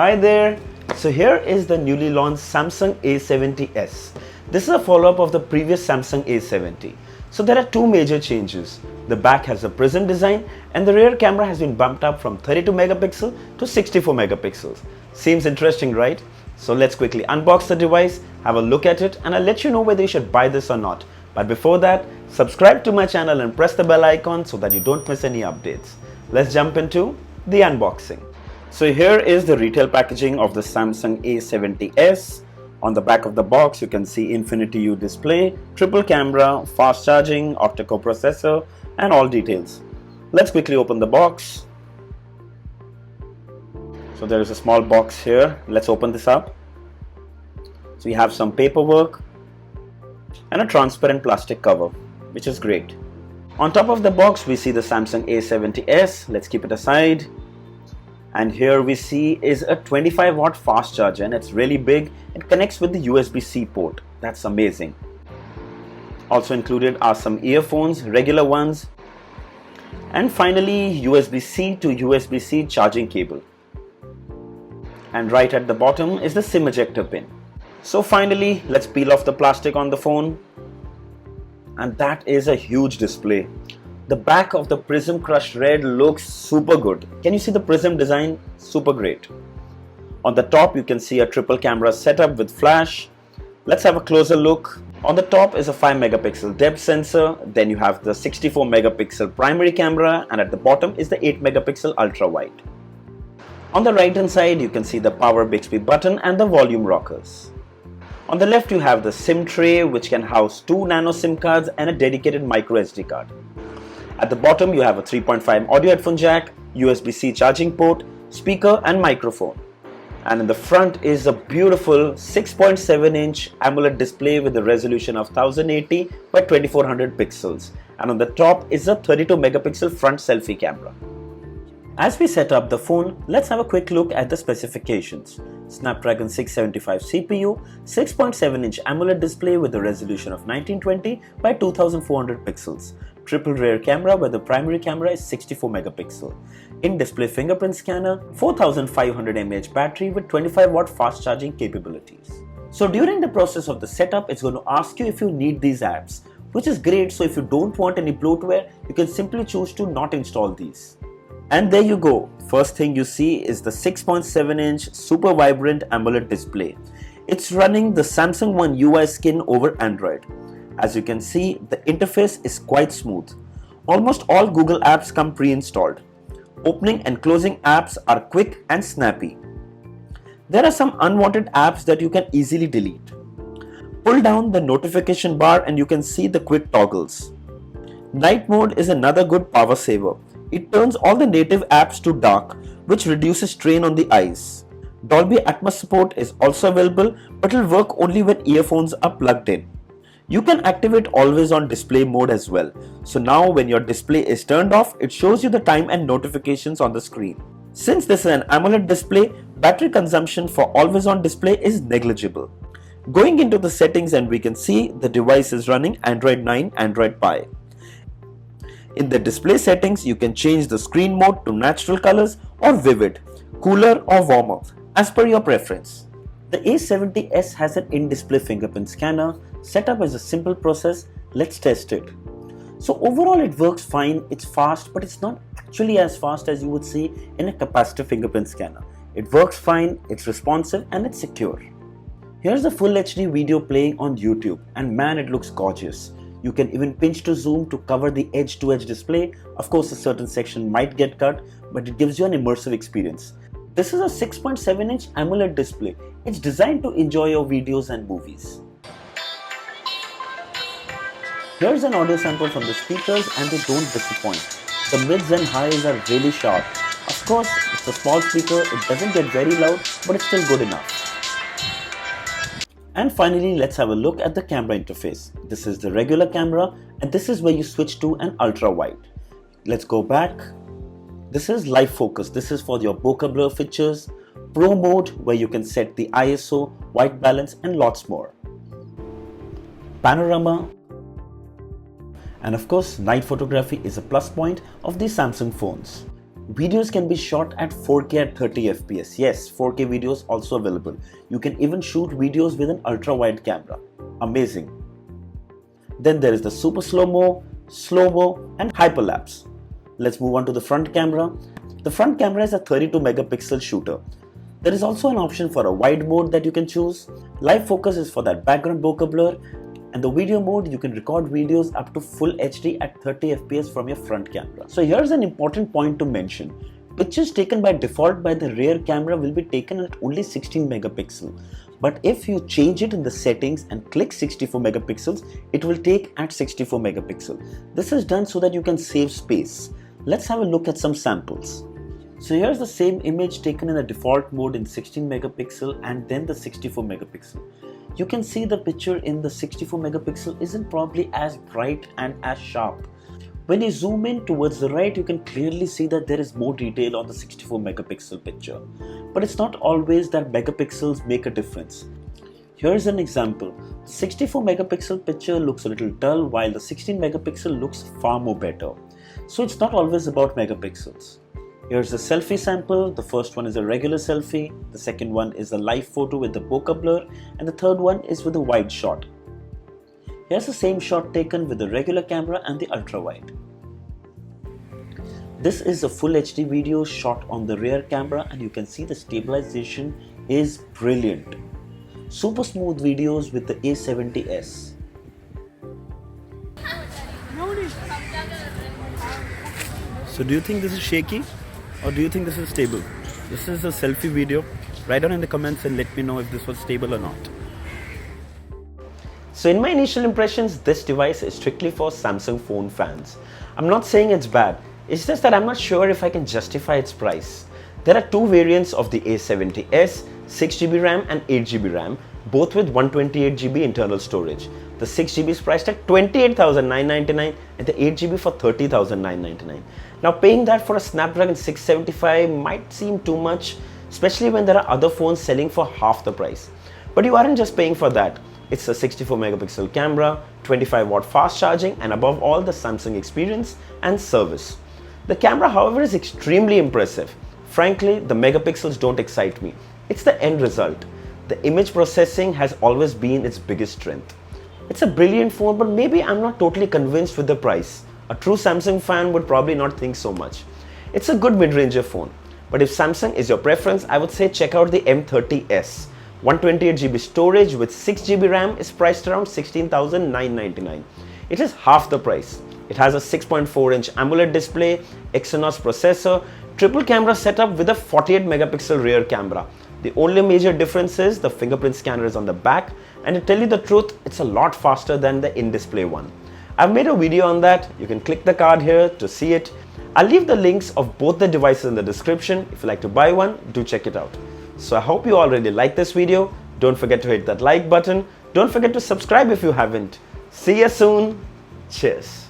Hi there! So here is the newly launched Samsung A70s. This is a follow-up of the previous Samsung A70. So there are two major changes. The back has a prism design and the rear camera has been bumped up from 32 megapixel to 64 megapixels. Seems interesting, right? So let's quickly unbox the device, have a look at it, and I'll let you know whether you should buy this or not. But before that, subscribe to my channel and press the bell icon so that you don't miss any updates. Let's jump into the unboxing. So here is the retail packaging of the Samsung A70s. On the back of the box, you can see Infinity U display, triple camera, fast charging, octa-core processor, and all details. Let's quickly open the box. So there is a small box here. Let's open this up. So we have some paperwork and a transparent plastic cover, which is great. On top of the box, we see the Samsung A70s. Let's keep it aside. And here we see is a 25 watt fast charger, and it's really big. It connects with the USB-C port. That's amazing. Also included are some earphones, regular ones, and finally USB-C to USB-C charging cable. And right at the bottom is the SIM ejector pin. So finally, let's peel off the plastic on the phone. And that is a huge display. The back of the prism crushed red looks super good. Can you see the prism design? Super great. On the top, you can see a triple camera setup with flash. Let's have a closer look. On the top is a 5 megapixel depth sensor. Then you have the 64 megapixel primary camera, and at the bottom is the 8 megapixel ultra wide. On the right hand side, you can see the power Bixby button and the volume rockers. On the left, you have the SIM tray, which can house 2 nano SIM cards and a dedicated micro SD card. At the bottom, you have a 3.5 audio headphone jack, USB-C charging port, speaker and microphone. And in the front is a beautiful 6.7-inch AMOLED display with a resolution of 1080 by 2400 pixels. And on the top is a 32 megapixel front selfie camera. As we set up the phone, let's have a quick look at the specifications. Snapdragon 675 CPU, 6.7-inch AMOLED display with a resolution of 1920 by 2400 pixels. Triple rear camera where the primary camera is 64 megapixel. In-display fingerprint scanner, 4500 mAh battery with 25 watt fast charging capabilities. So during the process of the setup, it's going to ask you if you need these apps, which is great. So if you don't want any bloatware, you can simply choose to not install these. And there you go. First thing you see is the 6.7-inch super vibrant AMOLED display. It's running the Samsung One UI skin over Android. As you can see, the interface is quite smooth. Almost all Google apps come pre-installed. Opening and closing apps are quick and snappy. There are some unwanted apps that you can easily delete. Pull down the notification bar and you can see the quick toggles. Night mode is another good power saver. It turns all the native apps to dark, which reduces strain on the eyes. Dolby Atmos support is also available, but will work only when earphones are plugged in. You can activate always on display mode as well. So now when your display is turned off, it shows you the time and notifications on the screen. Since this is an AMOLED display, battery consumption for always on display is negligible. Going into the settings, and we can see the device is running Android 9, Android Pie. In the display settings, you can change the screen mode to natural colors or vivid, cooler or warmer, as per your preference. The A70s has an in-display fingerprint scanner. Setup is a simple process. Let's test it. So overall it works fine. It's fast, but it's not actually as fast as you would see in a capacitive fingerprint scanner. It works fine, it's responsive, and it's secure. Here's a full HD video playing on YouTube, and man, it looks gorgeous. You can even pinch to zoom to cover the edge-to-edge display. Of course, a certain section might get cut, but it gives you an immersive experience. This is a 6.7-inch AMOLED display. It's designed to enjoy your videos and movies. Here's an audio sample from the speakers, and they don't disappoint. The mids and highs are really sharp. Of course, it's a small speaker, it doesn't get very loud, but it's still good enough. And finally, let's have a look at the camera interface. This is the regular camera, and this is where you switch to an ultra wide. Let's go back. This is live focus. This is for your bokeh blur features. Pro mode, where you can set the ISO, white balance, and lots more. Panorama. And of course, night photography is a plus point of these Samsung phones. Videos can be shot at 4K at 30 FPS. Yes, 4K videos also available. You can even shoot videos with an ultra-wide camera. Amazing. Then there is the super slow-mo, and hyperlapse. Let's move on to the front camera. The front camera is a 32 megapixel shooter. There is also an option for a wide mode that you can choose. Live focus is for that background bokeh blur. And the video mode, you can record videos up to full HD at 30 FPS from your front camera. So here's an important point to mention. Pictures taken by default by the rear camera will be taken at only 16 megapixel. But if you change it in the settings and click 64 megapixels, it will take at 64 megapixel. This is done so that you can save space. Let's have a look at some samples. So here's the same image taken in the default mode in 16 megapixel and then the 64 megapixel. You can see the picture in the 64 megapixel isn't probably as bright and as sharp. When you zoom in towards the right, you can clearly see that there is more detail on the 64 megapixel picture. But it's not always that megapixels make a difference. Here's an example. The 64 megapixel picture looks a little dull while the 16 megapixel looks far more better. So it's not always about megapixels. Here's the selfie sample. The first one is a regular selfie, the second one is a live photo with the bokeh blur, and the third one is with a wide shot. Here's the same shot taken with the regular camera and the ultra wide. This is a full HD video shot on the rear camera and you can see the stabilization is brilliant. Super smooth videos with the A70s. So do you think this is shaky? Or do you think this is stable? This is a selfie video. Write down in the comments and let me know if this was stable or not. So in my initial impressions, this device is strictly for Samsung phone fans. I'm not saying it's bad. It's just that I'm not sure if I can justify its price. There are two variants of the A70s, 6GB RAM and 8GB RAM, both with 128GB internal storage. The 6GB is priced at 28,999 and the 8GB for 30,999. Now paying that for a Snapdragon 675 might seem too much, especially when there are other phones selling for half the price. But you aren't just paying for that. It's a 64 megapixel camera, 25 watt fast charging, and above all the Samsung experience and service. The camera, however, is extremely impressive. Frankly, the megapixels don't excite me. It's the end result. The image processing has always been its biggest strength. It's a brilliant phone, but maybe I'm not totally convinced with the price. A true Samsung fan would probably not think so much. It's a good mid-ranger phone, but if Samsung is your preference, I would say check out the M30s. 128GB storage with 6GB RAM is priced around 16,999. It is half the price. It has a 6.4-inch AMOLED display, Exynos processor, triple camera setup with a 48 megapixel rear camera. The only major difference is the fingerprint scanner is on the back, and to tell you the truth, it's a lot faster than the in-display one. I've made a video on that. You can click the card here to see it. I'll leave the links of both the devices in the description. If you like to buy one, do check it out. So I hope you already liked this video. Don't forget to hit that like button. Don't forget to subscribe if you haven't. See you soon. Cheers.